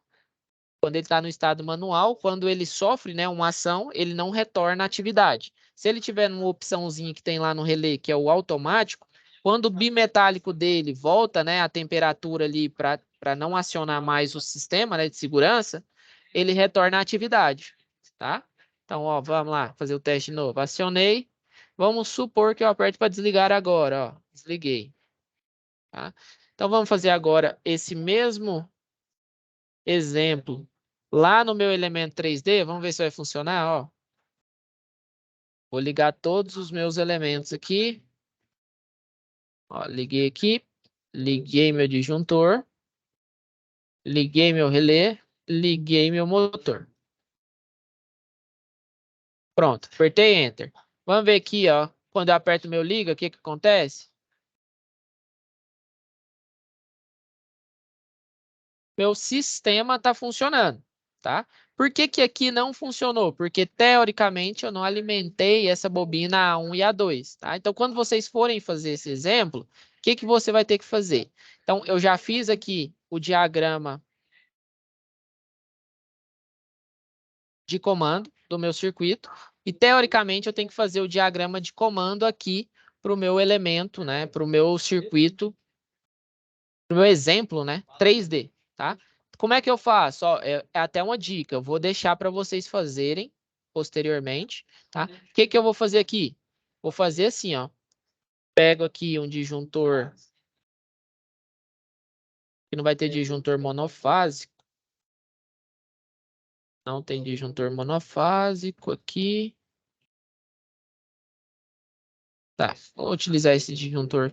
Quando ele está no estado manual, quando ele sofre, né, uma ação, ele não retorna a atividade. Se ele tiver uma opçãozinha que tem lá no relé, que é o automático, quando o bimetálico dele volta, né, a temperatura ali para não acionar mais o sistema, né, de segurança, ele retorna a atividade, tá? Então, ó, vamos lá, fazer o teste de novo. Acionei. Vamos supor que eu aperte para desligar agora, ó. Desliguei. Tá? Então, vamos fazer agora esse mesmo exemplo lá no meu elemento 3D. Vamos ver se vai funcionar, ó. Vou ligar todos os meus elementos aqui. Ó, liguei aqui. Liguei meu disjuntor. Liguei meu relé. Liguei meu motor. Pronto, apertei Enter. Vamos ver aqui, ó. Quando eu aperto meu liga, o que que acontece? Meu sistema está funcionando, tá? Por que que aqui não funcionou? Porque, teoricamente, eu não alimentei essa bobina A1 e A2, tá? Então, quando vocês forem fazer esse exemplo, o que que você vai ter que fazer? Então, eu já fiz aqui o diagrama de comando do meu circuito e, teoricamente, eu tenho que fazer o diagrama de comando aqui para o meu elemento, né? Para o meu circuito, para o meu exemplo, né? 3D, tá? Como é que eu faço? Ó, é até uma dica. Eu vou deixar para vocês fazerem posteriormente, tá? O que que eu vou fazer aqui? Vou fazer assim, ó. Pego aqui um disjuntor que não vai ter disjuntor monofásico. Não tem disjuntor monofásico aqui. Tá, vou utilizar esse disjuntor.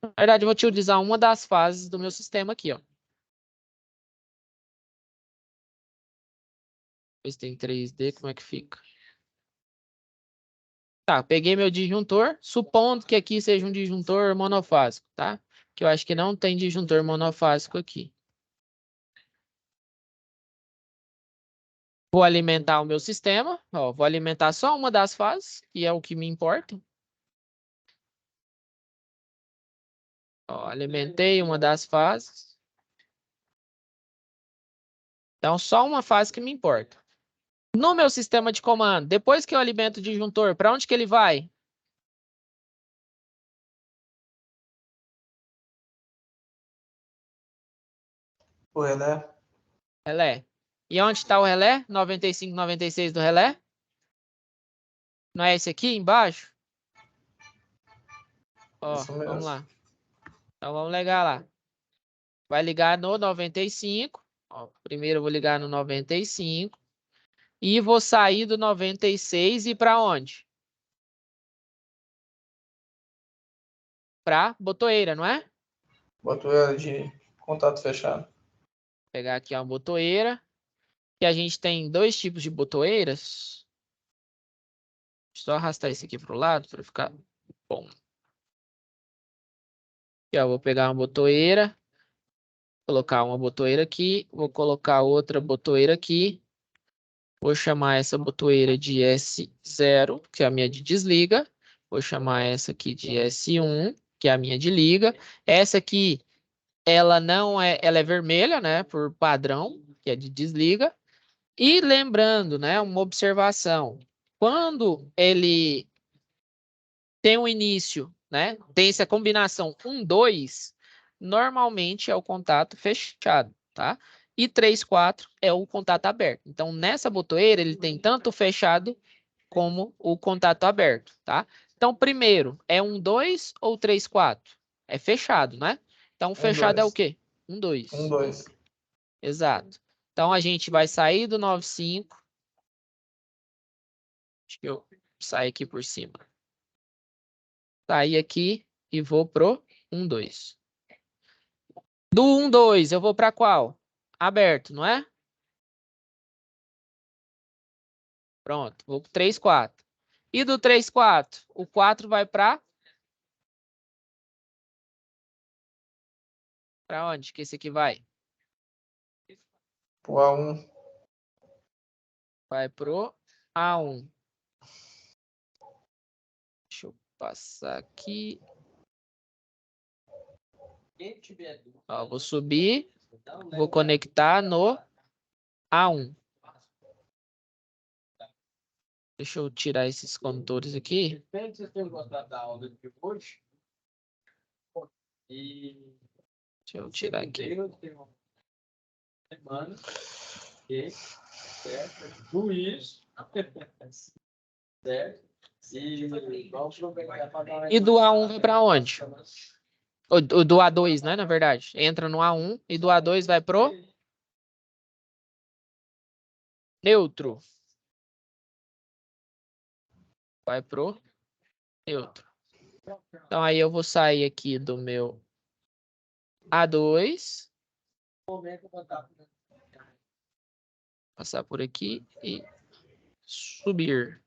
Na verdade, eu vou utilizar uma das fases do meu sistema aqui, ó. Ver se tem 3D, como é que fica? Tá, peguei meu disjuntor, supondo que aqui seja um disjuntor monofásico, tá? Que eu acho que não tem disjuntor monofásico aqui. Vou alimentar o meu sistema. Ó, vou alimentar só uma das fases, que é o que me importa. Ó, alimentei uma das fases. Então, só uma fase que me importa. No meu sistema de comando, depois que eu alimento o disjuntor, para onde que ele vai? O relé. Relé. E onde está o relé? 95, 96 do relé? Não é esse aqui embaixo? Ó, Isso mesmo. vamos lá. Então, vamos ligar lá. Vai ligar no 95. Ó, primeiro eu vou ligar no 95. E vou sair do 96 e ir para onde? Para botoeira, não é? Botoeira de contato fechado. Vou pegar aqui uma botoeira. E a gente tem dois tipos de botoeiras. Deixa eu só arrastar esse aqui para o lado para ficar bom. Aqui, ó, vou pegar uma botoeira. Colocar uma botoeira aqui. Vou colocar outra botoeira aqui. Vou chamar essa botoeira de S0, que é a minha de desliga. Vou chamar essa aqui de S1, que é a minha de liga. Essa aqui, ela não é, ela é vermelha, né, por padrão, que é de desliga. E lembrando, né, uma observação. Quando ele tem um início, né, tem essa combinação 1, 2, normalmente é o contato fechado, tá? E 3, 4 é o contato aberto. Então, nessa botoeira, ele tem tanto o fechado como o contato aberto, tá? Então, primeiro, é 1, 2 ou 3, 4? É fechado, né? Então, o fechado é o 2. quê? 1, 2. 2. Exato. Então, a gente vai sair do 95. Acho que eu saio aqui por cima. Sair aqui e vou pro 1, 2. Do 1, 2, eu vou para qual? Aberto, não é? Pronto, vou pro 3, 4. E do 3, 4? O 4 vai para onde que esse aqui vai? O A1. Vai pro A1. Deixa eu passar aqui. Ó, vou subir, vou conectar no A1. Deixa eu tirar esses condutores aqui. Espero que vocês tenham gostado da aula de hoje. E Deixa eu tirar aqui. semana. Ok? Certo? Luiz. Certo? E vamos aproveitar para dar uma... E do A1 vai para onde? O do A2, né, na verdade. Entra no A1 e do A2 vai pro neutro. Vai pro neutro. Então, aí eu vou sair aqui do meu A2. Passar por aqui e subir.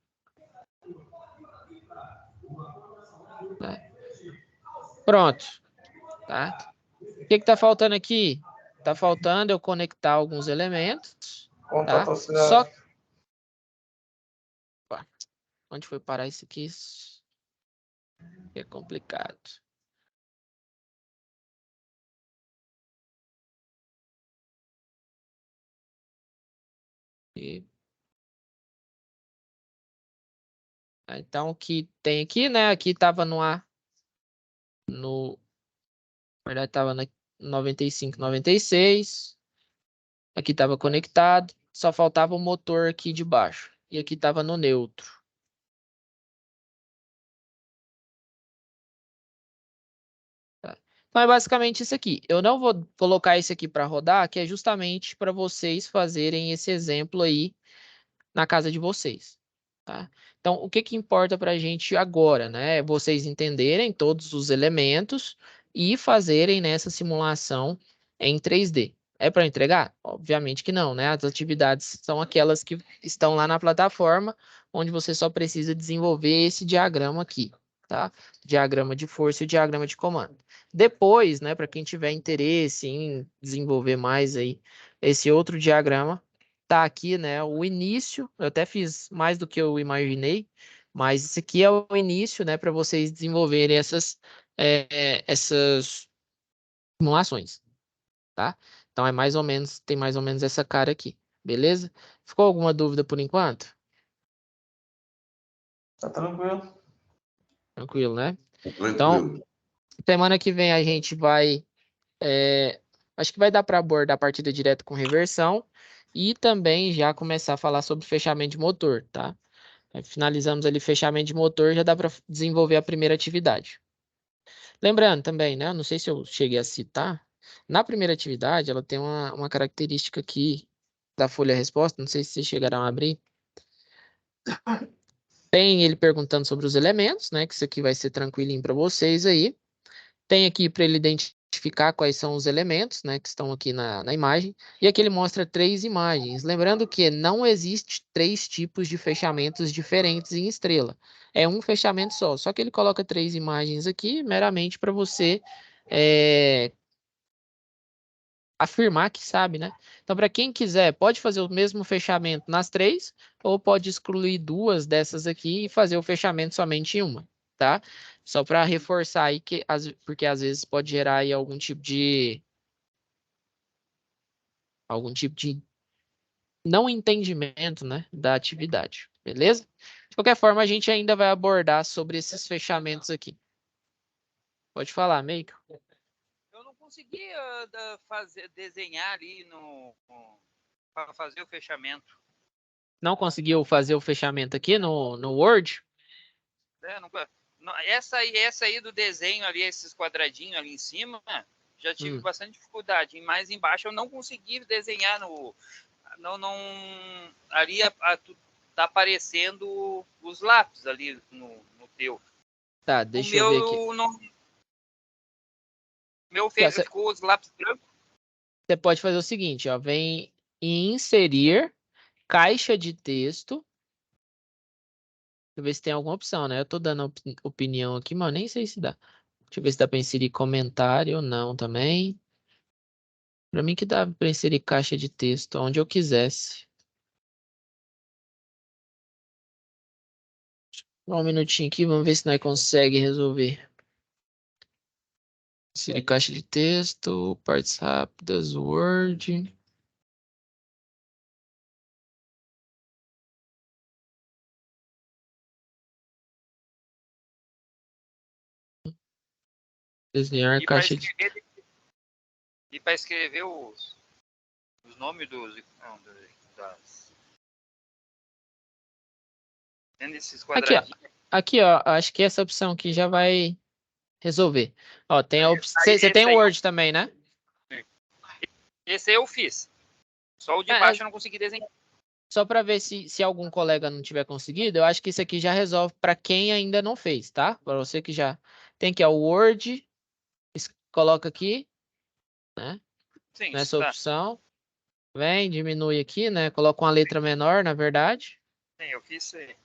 Tá? Pronto. Tá? O que está faltando aqui? Está faltando eu conectar alguns elementos. Contato Tá? auxiliar. Só... Opa, onde foi parar isso aqui? É complicado. E... Então, o que tem aqui, né? Aqui estava no A. Na verdade, estava na 95, 96. Aqui estava conectado. Só faltava o motor aqui de baixo. E aqui estava no neutro. Tá? Então, é basicamente isso aqui. Eu não vou colocar isso aqui para rodar, que é justamente para vocês fazerem esse exemplo aí na casa de vocês. Tá? Então, o que importa para a gente agora, né? É vocês entenderem todos os elementos e fazerem nessa simulação em 3D. É para entregar? Obviamente que não, né? As atividades são aquelas que estão lá na plataforma, onde você só precisa desenvolver esse diagrama aqui, tá? Diagrama de força e o diagrama de comando. Depois, né, para quem tiver interesse em desenvolver mais aí esse outro diagrama, tá aqui, né, o início. Eu até fiz mais do que eu imaginei, mas isso aqui é o início, né, para vocês desenvolverem essas simulações, tá? Então é mais ou menos, tem mais ou menos essa cara aqui, beleza? Ficou alguma dúvida por enquanto? Tá tranquilo? Tranquilo, né? Então, Tranquilo. semana que vem a gente vai, acho que vai dar para abordar a partida direto com reversão e também já começar a falar sobre fechamento de motor, tá? Aí finalizamos ali fechamento de motor, já dá para desenvolver a primeira atividade. Lembrando também, né? Não sei se eu cheguei a citar, na primeira atividade ela tem uma característica aqui da folha resposta, não sei se vocês chegaram a abrir. Tem ele perguntando sobre os elementos, né? Que isso aqui vai ser tranquilinho para vocês aí. Tem aqui para ele identificar quais são os elementos, né, que estão aqui na imagem. E aqui ele mostra 3 imagens. Lembrando que não existe 3 tipos de fechamentos diferentes em estrela. É um fechamento só. Só que ele coloca 3 imagens aqui, meramente para você afirmar que sabe, né? Então, para quem quiser, pode fazer o mesmo fechamento nas 3, ou pode excluir 2 dessas aqui e fazer o fechamento somente em uma, tá? Só para reforçar aí que, porque às vezes pode gerar aí algum tipo de não entendimento, né, da atividade, beleza? De qualquer forma, a gente ainda vai abordar sobre esses fechamentos aqui. Pode falar, Meiko. Eu não consegui desenhar ali para fazer o fechamento. Não conseguiu fazer o fechamento aqui no Word? Essa aí do desenho ali, esses quadradinhos ali em cima, já tive bastante dificuldade. Mais embaixo eu não consegui desenhar ali tá aparecendo os lápis ali no teu. Tá, O deixa eu ver aqui. Ficou os lápis brancos. Você pode fazer o seguinte, ó, vem em inserir caixa de texto. Deixa eu ver se tem alguma opção, né? Eu tô dando opinião aqui, mas nem sei se dá. Deixa eu ver se dá para inserir comentário ou não também. Para mim que dá para inserir caixa de texto onde eu quisesse. Um minutinho aqui, vamos ver se nós consegue resolver. Inserir caixa de texto, partes rápidas, Word. Desenhar caixa de... E para escrever os nomes das... Desses quadradinhos. Aqui, ó, acho que essa opção aqui já vai resolver. Ó, tem a opção. Você tem o Word também, né? Esse eu fiz. Só o de baixo eu não consegui desenhar. Só para ver se algum colega não tiver conseguido, eu acho que isso aqui já resolve para quem ainda não fez, tá? Para você que já tem que é o Word, coloca aqui, né? Sim, Nessa tá. opção. Vem, diminui aqui, né? Coloca uma letra menor, na verdade. Sim, eu fiz isso aí.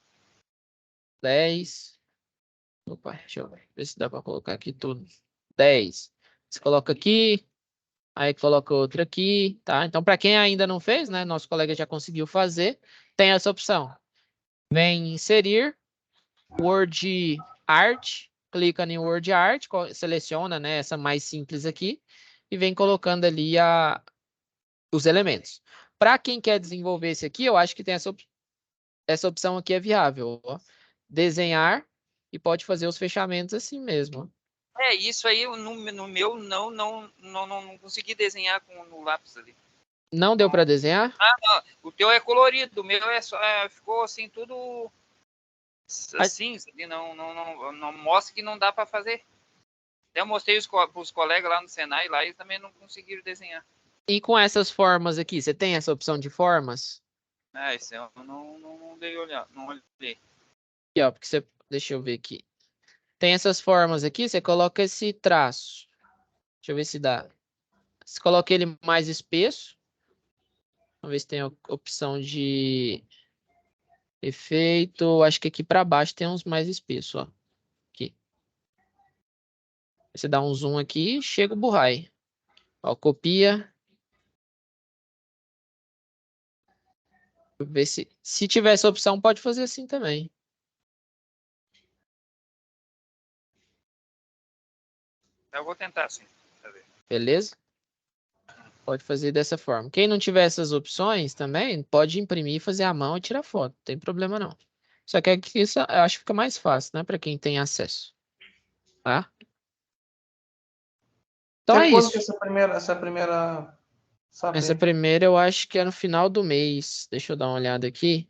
10. Opa, deixa eu ver se dá para colocar aqui tudo. 10. Você coloca aqui, aí coloca outra aqui, tá? Então, para quem ainda não fez, né? Nosso colega já conseguiu fazer, tem essa opção. Vem inserir, Word Art, clica em Word Art, seleciona, né, essa mais simples aqui, e vem colocando ali os elementos. Para quem quer desenvolver esse aqui, eu acho que tem essa opção aqui é viável. Ó. Desenhar e pode fazer os fechamentos assim mesmo. Isso aí no meu não consegui desenhar no lápis ali. Não deu para desenhar? Não. O teu é colorido, o meu ficou assim tudo assim, não mostra que não dá para fazer. Eu mostrei para os colegas lá no Senai lá e também não conseguiram desenhar. E com essas formas aqui, você tem essa opção de formas? Esse eu não dei olhar, não olhei. Aqui, ó, porque você, deixa eu ver aqui. Tem essas formas aqui, você coloca esse traço. Deixa eu ver se dá. Você coloca ele mais espesso. Vamos ver se tem a opção de efeito. Acho que aqui para baixo tem uns mais espessos, ó. Aqui. Você dá um zoom aqui, chega o Buhai. Ó, copia. Ver se tiver essa opção, pode fazer assim também. Eu vou tentar sim. Beleza? Pode fazer dessa forma. Quem não tiver essas opções também, pode imprimir, fazer à mão e tirar foto. Não tem problema não. Só que isso eu acho que fica mais fácil, né? Para quem tem acesso. Tá? Então é Tem quando que isso. essa primeira Essa saber? primeira eu acho que é no final do mês. Deixa eu dar uma olhada aqui.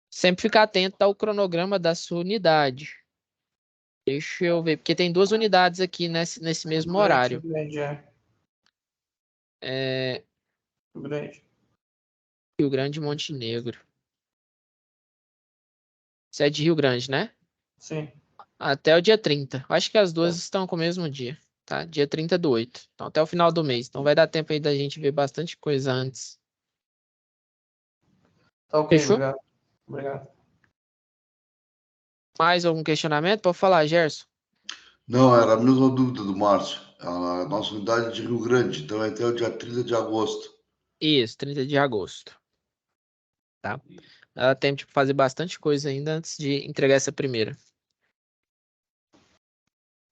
Sempre ficar atento ao cronograma da sua unidade. Deixa eu ver, porque tem 2 unidades aqui nesse mesmo Grande, horário. grande, é. É Grande. Rio Grande e Montenegro. Você é de Rio Grande, né? Sim. Até o dia 30. Acho que as duas estão com o mesmo dia, tá? Dia 30/8. Então, até o final do mês. Então, vai dar tempo aí da gente ver bastante coisa antes. Tá ok, Fechou? obrigado. Obrigado. Mais algum questionamento? Pode falar, Gerson. Não, era a mesma dúvida do Márcio. A nossa unidade é de Rio Grande, então é até o dia 30 de agosto. Isso, 30 de agosto. Tá? Dá tempo de fazer bastante coisa ainda antes de entregar essa primeira.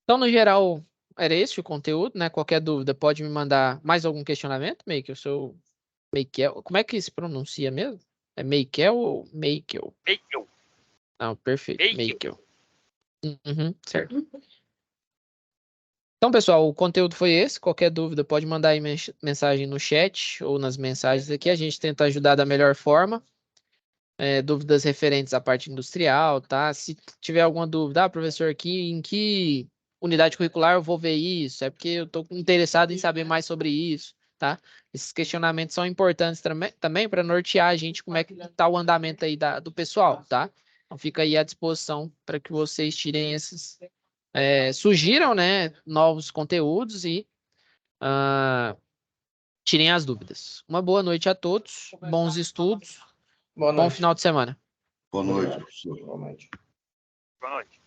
Então, no geral, era esse o conteúdo, né? Qualquer dúvida, pode me mandar mais algum questionamento, Meikel? Eu sou Meikel. Como é que se pronuncia mesmo? É Meikel ou Meikel? Meikel. Não, perfeito. Meikel. Meikel. Uhum, certo. Então, pessoal, o conteúdo foi esse. Qualquer dúvida, pode mandar aí mensagem no chat ou nas mensagens aqui. A gente tenta ajudar da melhor forma. Dúvidas referentes à parte industrial, tá? Se tiver alguma dúvida, professor, aqui em que unidade curricular eu vou ver isso? É porque eu estou interessado em saber mais sobre isso, tá? Esses questionamentos são importantes também para nortear a gente como é que está o andamento aí do pessoal, tá? Então fica aí à disposição para que vocês tirem esses, sugiram, né, novos conteúdos e tirem as dúvidas. Uma boa noite a todos, bons estudos, Boa bom noite. final de semana. Boa noite, Obrigado. professor. Boa noite. Boa noite.